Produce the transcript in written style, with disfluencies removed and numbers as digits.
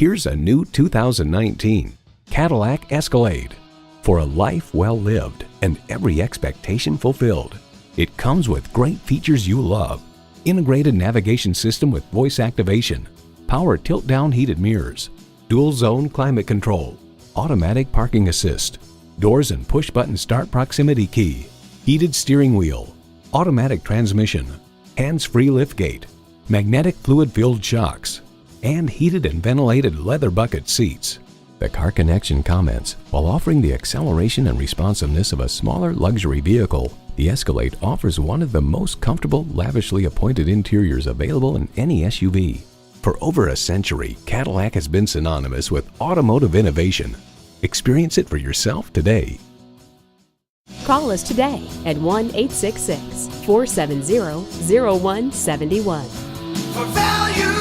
Here's a new 2019 Cadillac Escalade. For a life well lived and every expectation fulfilled. It comes with great features you love. Integrated navigation system with voice activation, power tilt-down heated mirrors, dual zone climate control, automatic parking assist, doors and push-button start proximity key, heated steering wheel, automatic transmission, hands-free liftgate, magnetic fluid-filled shocks, and heated and ventilated leather bucket seats. The Car Connection comments, while offering the acceleration and responsiveness of a smaller luxury vehicle, the Escalade offers one of the most comfortable, lavishly appointed interiors available in any SUV. For over a century, Cadillac has been synonymous with automotive innovation. Experience it for yourself today. Call us today at 1-866-470-0171. For value.